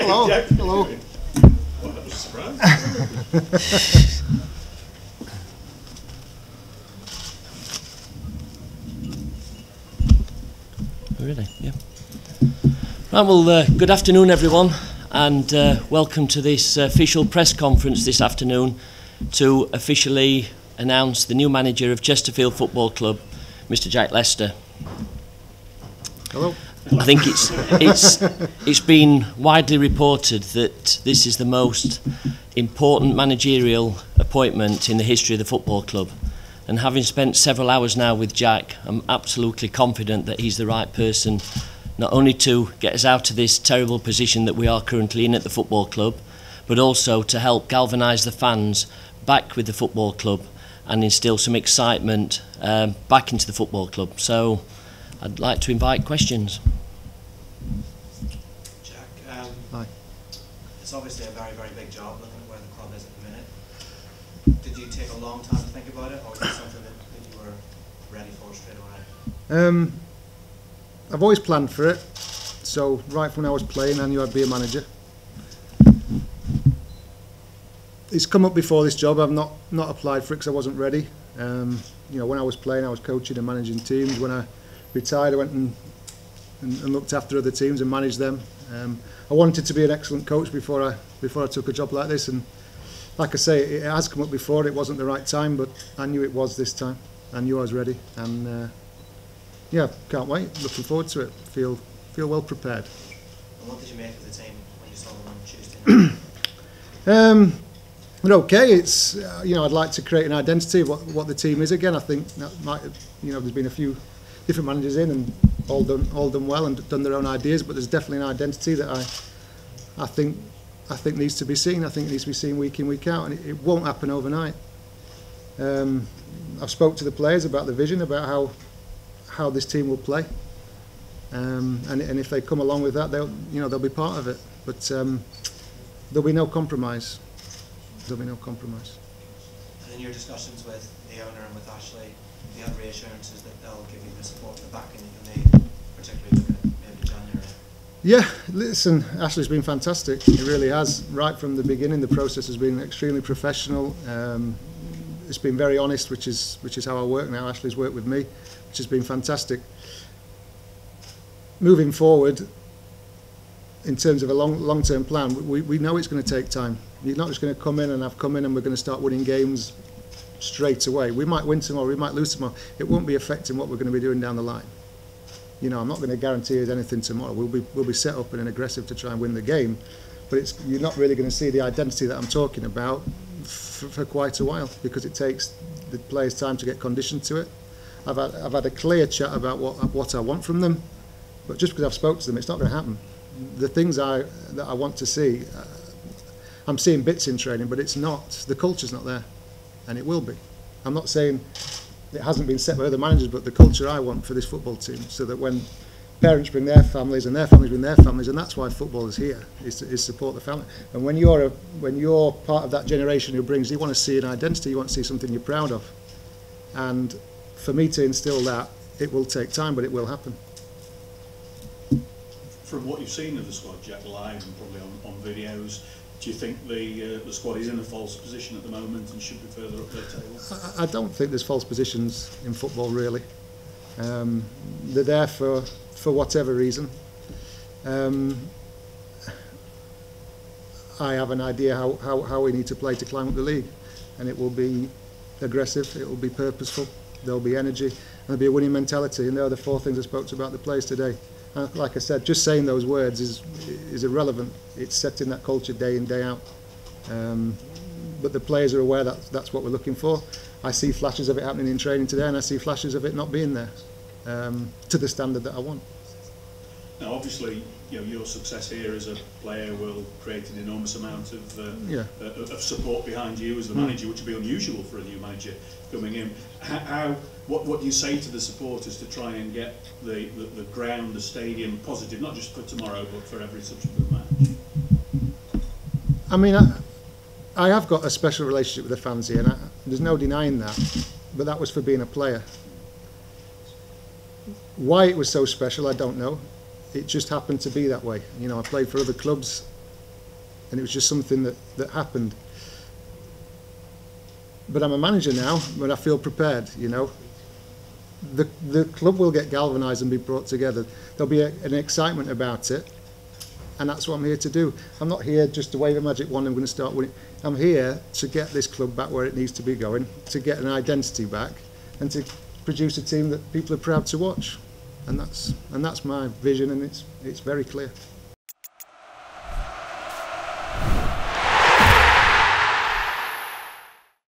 Hello. Jack, Hello. Well, that was a surprise. Really? Yeah. Right, well, good afternoon, everyone, and welcome to this official press conference this afternoon to officially announce the new manager of Chesterfield Football Club, Mr. Jack Lester. Hello. I think it's been widely reported that this is the most important managerial appointment in the history of the football club. And having spent several hours now with Jack, I'm absolutely confident that he's the right person, not only to get us out of this terrible position that we are currently in at the football club, but also to help galvanise the fans back with the football club and instil some excitement back into the football club. So I'd like to invite questions. Jack, Hi. it's obviously a very, very big job looking at where the club is at the minute. Did you take a long time to think about it, or was it something that you were ready for straight away? I've always planned for it. So right from when I was playing, I knew I'd be a manager. It's come up before this job. I've not applied for it because I wasn't ready. You know, when I was playing, I was coaching and managing teams. When I retired, I went and looked after other teams and managed them. I wanted to be an excellent coach before I took a job like this, and like I say, it has come up before. It wasn't the right time, but I knew it was this time. I knew I was ready, and yeah, can't wait. Looking forward to it. Feel well prepared. And what did you make of the team when you saw them on Tuesday night? But okay, it's you know, I'd like to create an identity of what the team is again. I think that might have, you know, there's been a few different managers in and all done well and done their own ideas, but there's definitely an identity that I think needs to be seen. I think it needs to be seen week in, week out, and it won't happen overnight. I've spoke to the players about the vision, about how this team will play, and if they come along with that, they'll be part of it. But there'll be no compromise. There'll be no compromise. And in your discussions with the owner and with Ashley, you have reassurances that they'll give you the support and the backing that you need, particularly looking at maybe January. Yeah, listen, Ashley's been fantastic. It really has. Right from the beginning, the process has been extremely professional. It's been very honest, which is how I work now. Ashley's worked with me, which has been fantastic. Moving forward, in terms of a long-term plan, we know it's going to take time. You're not just going to come in and we're going to start winning games straight away. We might win tomorrow, we might lose tomorrow. It won't be affecting what we're going to be doing down the line. You know, I'm not going to guarantee us anything tomorrow. We'll be set up and aggressive to try and win the game, but you're not really going to see the identity that I'm talking about for quite a while, because it takes the players time to get conditioned to it. I've had a clear chat about what I want from them, but just because I've spoke to them, it's not going to happen. The things that I want to see, I'm seeing bits in training, but it's not. The culture's not there, and it will be. I'm not saying it hasn't been set by other managers, but the culture I want for this football team, so that when parents bring their families and their families bring their families, and that's why football is here, is support the family. And when you're part of that generation who brings, you want to see an identity, you want to see something you're proud of. And for me to instill that, it will take time, but it will happen. From what you've seen of the squad, Jack, live and probably on videos, do you think the squad is in a false position at the moment and should be further up their table? I don't think there's false positions in football, really. They're there for whatever reason. I have an idea how we need to play to climb up the league, and it will be aggressive, it will be purposeful, there'll be energy, and there'll be a winning mentality, and there are the four things I spoke to about the players today. Like I said, just saying those words is irrelevant. It's setting that culture day in, day out. But the players are aware that that's what we're looking for. I see flashes of it happening in training today, and I see flashes of it not being there to the standard that I want. Now, obviously, you know, your success here as a player will create an enormous amount of support behind you as the manager, which would be unusual for a new manager coming in. What do you say to the supporters to try and get the ground, the stadium positive, not just for tomorrow, but for every subsequent match? I mean, I have got a special relationship with the fans here, and there's no denying that, but that was for being a player. Why it was so special, I don't know. It just happened to be that way. You know, I played for other clubs and it was just something that happened. But I'm a manager now, and I feel prepared, you know. The club will get galvanised and be brought together. There'll be an excitement about it, and that's what I'm here to do. I'm not here just to wave a magic wand and I'm going to start winning. I'm here to get this club back where it needs to be going, to get an identity back, and to produce a team that people are proud to watch. And that's my vision, and it's very clear.